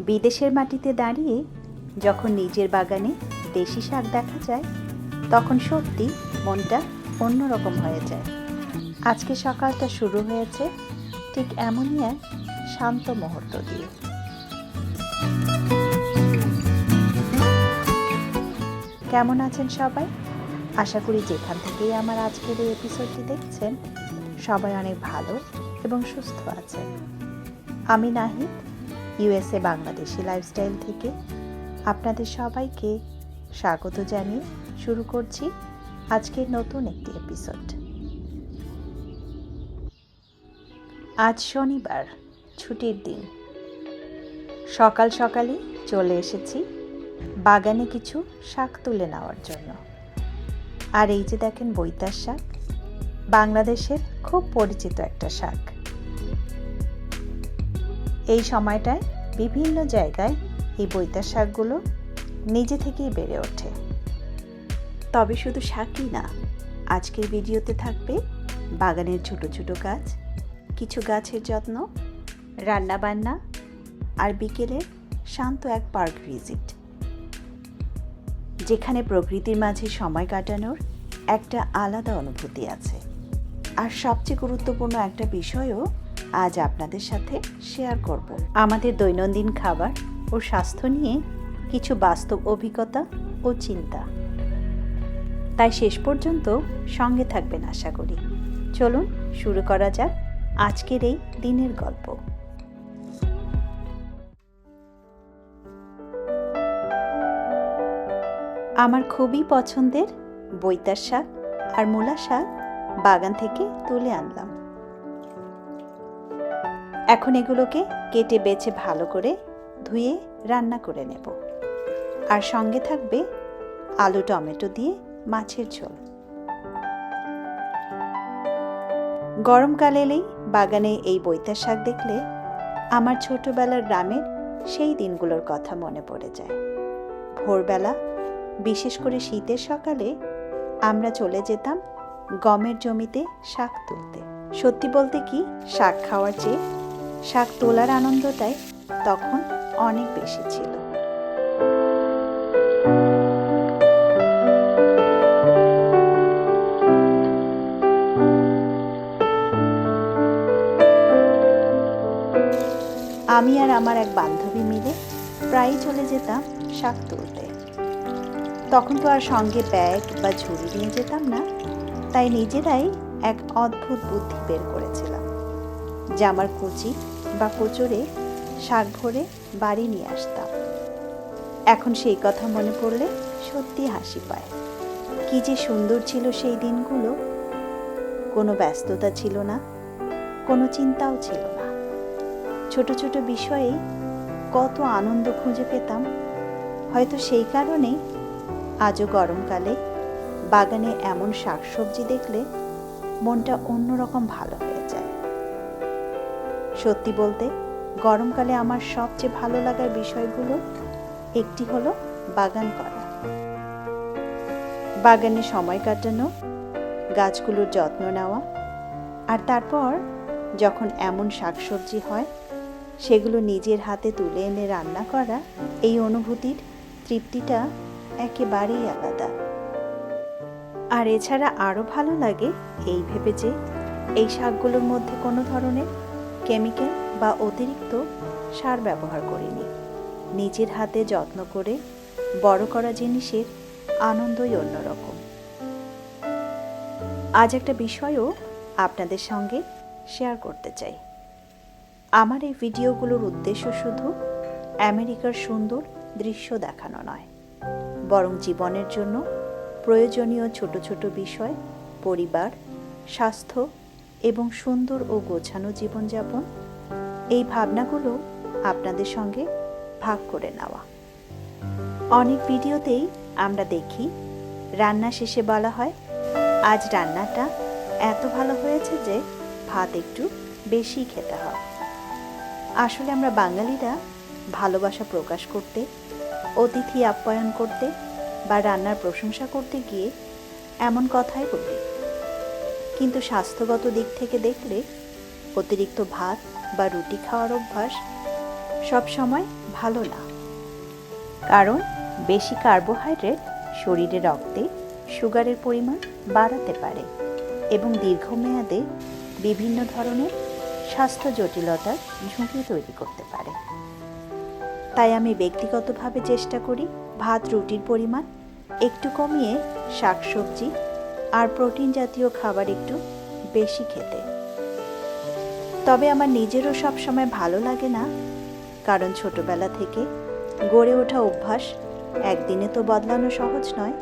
বিদেশের মাটিতে দাঁড়িয়ে যখন নিজের বাগানে দেশি শাক দেখা যায় তখন সত্যি মনটা অন্যরকম হয়ে যায়। আজকে সকালটা শুরু হয়েছে ঠিক এমনই এক শান্ত মুহূর্ত দিয়ে। কেমন আছেন সবাই? আশা করি যেখান থেকেই আমার আজকের এই এপিসোডটি দেখছেন সবাই অনেক ভালো এবং সুস্থ আছেন। আমি নাহিদ, ইউএসএ বাংলাদেশি লাইফস্টাইল থেকে আপনাদের সবাইকে স্বাগত জানিয়ে শুরু করছি আজকের নতুন একটি এপিসোড। আজ শনিবার, ছুটির দিন। সকাল সকালই চলে এসেছি বাগানে কিছু শাক তুলে নেওয়ার জন্য। আর এই যে দেখেন বৈতার শাক, বাংলাদেশের খুব পরিচিত একটা শাক। এই সময়টায় বিভিন্ন জায়গায় এই বৈতার শাকগুলো নিজে থেকেই বেড়ে ওঠে। তবে শুধু শাকই না, আজকের ভিডিওতে থাকবে বাগানের ছোট ছোট গাছ, কিছু গাছের যত্ন, রান্নাবান্না আর বিকেলের শান্ত এক পার্ক ভিজিট, যেখানে প্রকৃতির মাঝে সময় কাটানোর একটা আলাদা অনুভূতি আছে। আর সবচেয়ে গুরুত্বপূর্ণ একটা বিষয়ও আজ আপনাদের সাথে শেয়ার করব। আমাদের দৈনন্দিন খাবার ও স্বাস্থ্য নিয়ে কিছু বাস্তব অভিজ্ঞতা ও চিন্তা। তাই শেষ পর্যন্ত সঙ্গে থাকবেন আশা করি। চলুন শুরু করা যাক আজকের এই দিনের গল্প। আমার খুবই পছন্দের বৈতার শাক আর মূলা শাক বাগান থেকে তুলে আনলাম। এখন এগুলোকে কেটে বেছে ভালো করে ধুয়ে রান্না করে নেব। আর সঙ্গে থাকবে আলু টমেটো দিয়ে মাছের ঝোল। গরমকাল এলেই বাগানে এই বৈতার শাক দেখলে আমার ছোটবেলার গ্রামের সেই দিনগুলোর কথা মনে পড়ে যায়। ভোরবেলা, বিশেষ করে শীতের সকালে আমরা চলে যেতাম গমের জমিতে শাক তুলতে। সত্যি বলতে কি, শাক খাওয়ার চেয়ে শাক তোলার আনন্দটাই তখন অনেক বেশি ছিল। আমি আর আমার এক বান্ধবী মিলে প্রায়ই চলে যেতাম শাক তুলতে। তখন তো আর সঙ্গে ব্যাগ বা ঝুড়ি নিয়ে যেতাম না, তাই নিজেরাই এক অদ্ভুত বুদ্ধি বের করেছিলাম। জামার কুচি বা কোচরে শাক ভরে বাড়ি নিয়ে আসতাম। এখন সেই কথা মনে পড়লে সত্যি হাসি পায়। কি যে সুন্দর ছিল সেই দিনগুলো। কোনো ব্যস্ততা ছিল না, কোনো চিন্তাও ছিল না। ছোট ছোট বিষয়ে কত আনন্দ খুঁজে পেতাম। হয়তো সেই কারণেই আজও গরমকালে বাগানে এমন শাকসবজি দেখলে মনটা অন্যরকম ভালো হয়ে যায়। সত্যি বলতে গরমকালে আমার সবচেয়ে ভালো লাগার বিষয়গুলো একটি হলো বাগান করা, বাগানে সময় কাটানো, গাছগুলোর যত্ন নেওয়া, আর তারপর যখন এমন শাকসবজি হয় সেগুলো নিজের হাতে তুলে এনে রান্না করা। এই অনুভূতির তৃপ্তিটা একেবারেই আলাদা। আর এছাড়া আরও ভালো লাগে এই ভেবে যে এই শাকগুলোর মধ্যে কোনো ধরনের কেমিক্যাল বা অতিরিক্ত সার ব্যবহার করিনি। নিজের হাতে যত্ন করে বড় করা জিনিসের আনন্দই অন্যরকম। আজ একটা বিষয়ও আপনাদের সঙ্গে শেয়ার করতে চাই। আমার এই ভিডিওগুলোর উদ্দেশ্য শুধু আমেরিকার সুন্দর দৃশ্য দেখানো নয়, বরং জীবনের জন্য প্রয়োজনীয় ছোট ছোট বিষয়, পরিবার, স্বাস্থ্য এবং সুন্দর ও গোছানো জীবনযাপন, এই ভাবনাগুলো আপনাদের সঙ্গে ভাগ করে নেওয়া। অনেক ভিডিওতেই আমরা দেখি রান্না শেষে বলা হয়, আজ রান্নাটা এত ভালো হয়েছে যে ভাত একটু বেশি খেতে হয়। আসলে আমরা বাঙালিরা ভালোবাসা প্রকাশ করতে, অতিথি আপ্যায়ন করতে বা রান্নার প্রশংসা করতে গিয়ে এমন কথাই বলি। কিন্তু স্বাস্থ্যগত দিক থেকে দেখলে অতিরিক্ত ভাত বা রুটি খাওয়ার অভ্যাস সবসময় ভালো না, কারণ বেশি কার্বোহাইড্রেট শরীরে রক্তে সুগারের পরিমাণ বাড়াতে পারে এবং দীর্ঘমেয়াদে বিভিন্ন ধরনের স্বাস্থ্য জটিলতার ঝুঁকি তৈরি করতে পারে। তাই আমি ব্যক্তিগতভাবে চেষ্টা করি ভাত রুটির পরিমাণ একটু কমিয়ে শাকসবজি আর প্রোটিন জাতীয় খাবার একটু বেশি খেতে। তবে আমার নিজেরও সবসময় ভালো লাগে না, কারণ ছোটবেলা থেকে গড়ে ওঠা অভ্যাস একদিনে তো বদলানো সহজ নয়।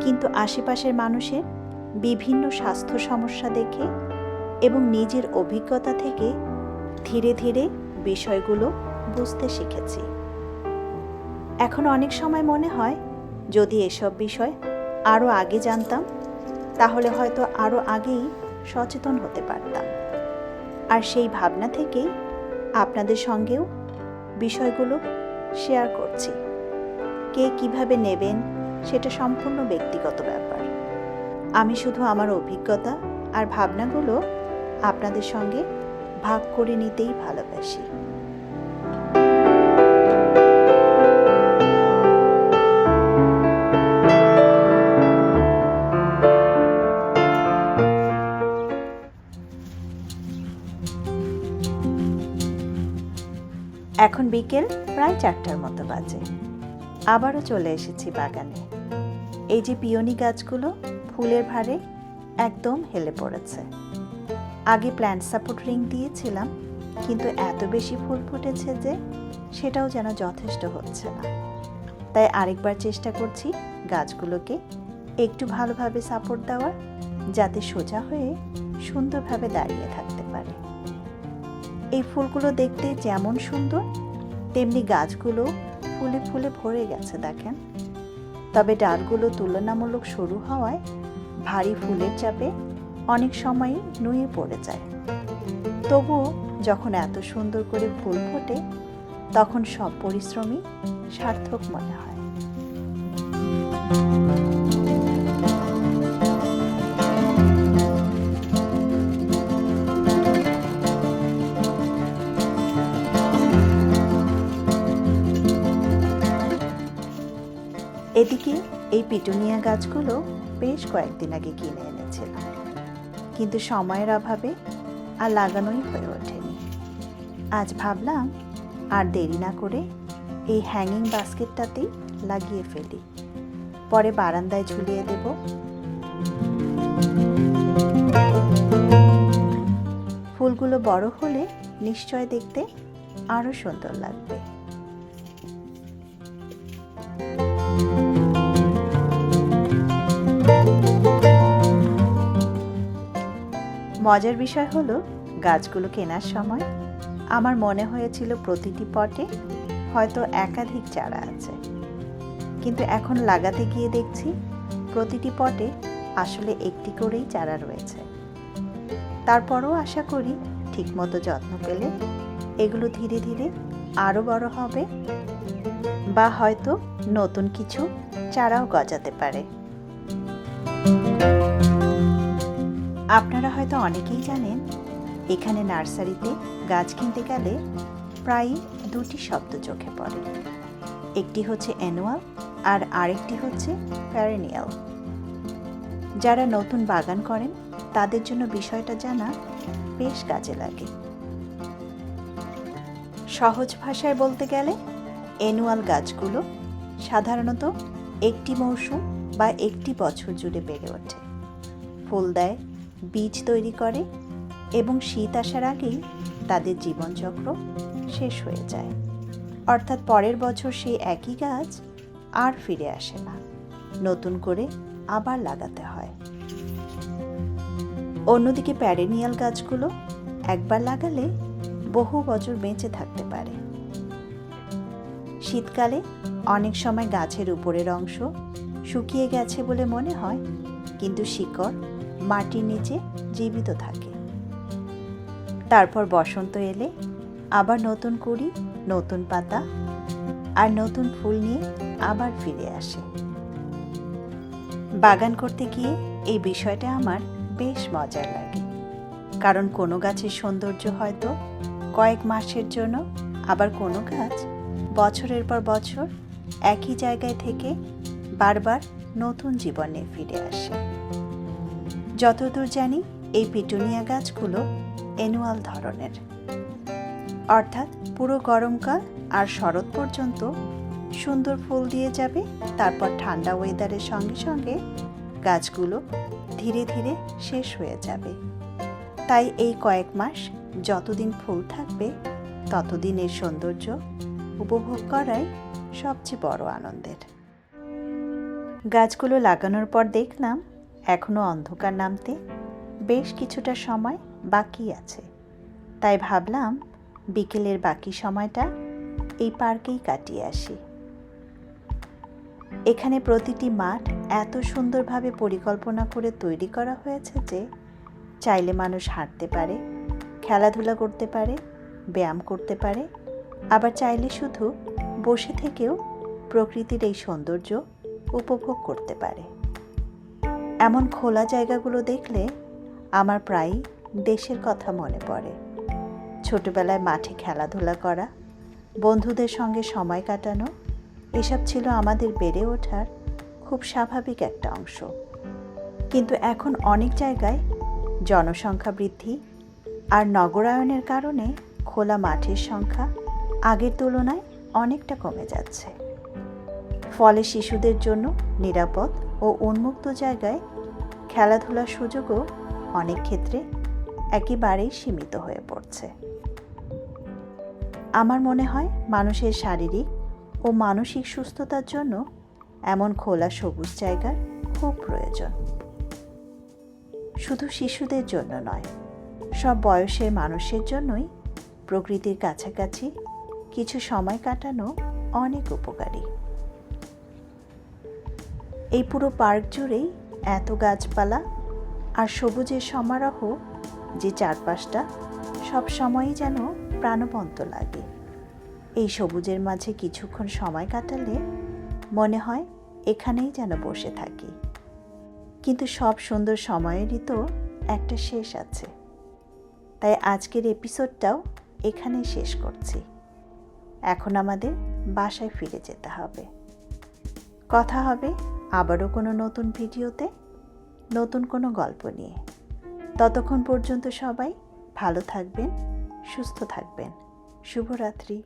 কিন্তু আশেপাশের মানুষের বিভিন্ন স্বাস্থ্য সমস্যা দেখে এবং নিজের অভিজ্ঞতা থেকে ধীরে ধীরে বিষয়গুলো বুঝতে শিখেছি। এখন অনেক সময় মনে হয় যদি এসব বিষয় আরও আগে জানতাম তাহলে হয়তো আরও আগেই সচেতন হতে পারতাম। আর সেই ভাবনা থেকেই আপনাদের সঙ্গেও বিষয়গুলো শেয়ার করছি। কে কিভাবে নেবেন সেটা সম্পূর্ণ ব্যক্তিগত ব্যাপার। আমি শুধু আমার অভিজ্ঞতা আর ভাবনাগুলো আপনাদের সঙ্গে ভাগ করে নিতেই ভালোবাসি। এখন বিকেল প্রায় 4টার মতো বাজে। আবারও চলে এসেছি বাগানে। এই যে পিওনি গাছগুলো ফুলের ভারে একদম হেলে পড়েছে। আগে প্ল্যান্ট সাপোর্ট রিং দিয়েছিলাম, কিন্তু এত বেশি ফুল ফুটেছে যে সেটাও যেন যথেষ্ট হচ্ছে না। তাই আরেকবার চেষ্টা করছি গাছগুলোকে একটু ভালোভাবে সাপোর্ট দেওয়ার, যাতে সোজা হয়ে সুন্দরভাবে দাঁড়িয়ে থাকতে পারে। এই ফুলগুলো দেখতে যেমন সুন্দর, তেমনি গাছগুলো ফুলে ফুলে ভরে গেছে দেখেন। তবে ডালগুলো তুলনামূলক সরু হওয়ায় ভারী ফুলের চাপে অনেক সময়ই নুয়ে পড়ে যায়। তবুও যখন এত সুন্দর করে ফুল ফোটে তখন সব পরিশ্রমই সার্থক মনে হয়। এদিকে এই পিটুনিয়া গাছগুলো বেশ কয়েকদিন আগে কিনে এনেছিলাম, কিন্তু সময়ের অভাবে আর লাগানোই হয়ে ওঠেনি। আজ ভাবলাম আর দেরি না করে এই হ্যাঙ্গিং বাস্কেটটাতেই লাগিয়ে ফেলি, পরে বারান্দায় ঝুলিয়ে দেব। ফুলগুলো বড় হলে নিশ্চয় দেখতে আরো সুন্দর লাগবে। মজার বিষয় হলো, গাছগুলো কেনার সময় আমার মনে হয়েছিল প্রতিটি পটে হয়তো একাধিক চারা আছে, কিন্তু এখন লাগাতে গিয়ে দেখছি প্রতিটি পটে আসলে একটি করেই চারা রয়েছে। তারপরও আশা করি ঠিকমতো যত্ন পেলে এগুলো ধীরে ধীরে আরও বড় হবে, বা হয়তো নতুন কিছু চারাও গজাতে পারে। আপনারা হয়তো অনেকেই জানেন, এখানে নার্সারিতে গাছ কিনতে গেলে প্রায়ই দুটি শব্দ চোখে পড়ে। একটি হচ্ছে অ্যানুয়াল আর আরেকটি হচ্ছে প্যারেনিয়াল। যারা নতুন বাগান করেন তাদের জন্য বিষয়টা জানা বেশ কাজে লাগে। সহজ ভাষায় বলতে গেলে অ্যানুয়াল গাছগুলো সাধারণত একটি মৌসুম বা একটি বছর জুড়ে বেড়ে ওঠে, ফুল দেয়, বীজ তৈরি করে এবং শীত আসার আগেই তাদের জীবনচক্র শেষ হয়ে যায়। অর্থাৎ পরের বছর সেই একই গাছ আর ফিরে আসে না, নতুন করে আবার লাগাতে হয়। অন্যদিকে প্যারেনিয়াল গাছগুলো একবার লাগালে বহু বছর বেঁচে থাকতে পারে। শীতকালে অনেক সময় গাছের উপরের অংশ শুকিয়ে গেছে বলে মনে হয়, কিন্তু শিকড় মাটির নিচে জীবিত থাকে। তারপর বসন্ত এলে আবার নতুন কুঁড়ি, নতুন পাতা আর নতুন ফুল নিয়ে আবার ফিরে আসে। বাগান করতে গিয়ে এই বিষয়টা আমার বেশ মজার লাগে, কারণ কোনো গাছের সৌন্দর্য হয়তো কয়েক মাসের জন্য আবার কোনো গাছ বছরের পর বছর একই জায়গায় থেকে বারবার নতুন জীবনে ফিরে আসে। যতদূর জানি এই পিটুনিয়া গাছগুলো অ্যানুয়াল ধরনের, অর্থাৎ পুরো গরমকাল আর শরৎ পর্যন্ত সুন্দর ফুল দিয়ে যাবে, তারপর ঠান্ডা ওয়েদারের সঙ্গে সঙ্গে গাছগুলো ধীরে ধীরে শেষ হয়ে যাবে। তাই এই কয়েক মাস যতদিন ফুল থাকবে ততদিন এর সৌন্দর্য উপভোগ করাই সবচেয়ে বড় আনন্দের। গাছগুলো লাগানোর পর দেখলাম এখনো অন্ধকার নামতে বেশ কিছুটা সময় বাকি আছে, তাই ভাবলাম বিকেলের বাকি সময়টা এই পার্কেই কাটিয়ে আসি। এখানে প্রতিটি মাঠ এত সুন্দরভাবে পরিকল্পনা করে তৈরি করা হয়েছে যে চাইলে মানুষ হাঁটতে পারে, খেলাধুলা করতে পারে, ব্যায়াম করতে পারে, আবার চাইলে শুধু বসে থেকেও প্রকৃতির এই সৌন্দর্য উপভোগ করতে পারে। এমন খোলা জায়গাগুলো দেখলে আমার প্রায়ই দেশের কথা মনে পড়ে। ছোটবেলায় মাঠে খেলাধুলা করা, বন্ধুদের সঙ্গে সময় কাটানো, এসব ছিল আমাদের বেড়ে ওঠার খুব স্বাভাবিক একটা অংশ। কিন্তু এখন অনেক জায়গায় জনসংখ্যা বৃদ্ধি আর নগরায়নের কারণে খোলা মাঠের সংখ্যা আগের তুলনায় অনেকটা কমে যাচ্ছে। ফলে শিশুদের জন্য নিরাপদ ও উন্মুক্ত জায়গায় খেলাধুলার সুযোগও অনেক ক্ষেত্রে একেবারেই সীমিত হয়ে পড়ছে। আমার মনে হয় মানুষের শারীরিক ও মানসিক সুস্থতার জন্য এমন খোলা সবুজ জায়গার খুব প্রয়োজন। শুধু শিশুদের জন্য নয়, সব বয়সের মানুষের জন্যই প্রকৃতির কাছাকাছি কিছু সময় কাটানো অনেক উপকারী। এই পুরো পার্ক জুড়েই এত গাছপালা আর সবুজের সমারোহ যে চারপাশটা সব সময়ই যেন প্রাণবন্ত লাগে। এই সবুজের মাঝে কিছুক্ষণ সময় কাটালে মনে হয় এখানেই যেন বসে থাকি। কিন্তু সব সুন্দর সময়েরই তো একটা শেষ আছে, তাই আজকের এপিসোডটাও এখানেই শেষ করছি। এখন আমাদের বাসায় ফিরে যেতে হবে। কথা হবে আবারও কোনো নতুন ভিডিওতে, নতুন কোনো গল্প নিয়ে। ততক্ষণ পর্যন্ত সবাই ভালো থাকবেন, সুস্থ থাকবেন। শুভরাত্রি।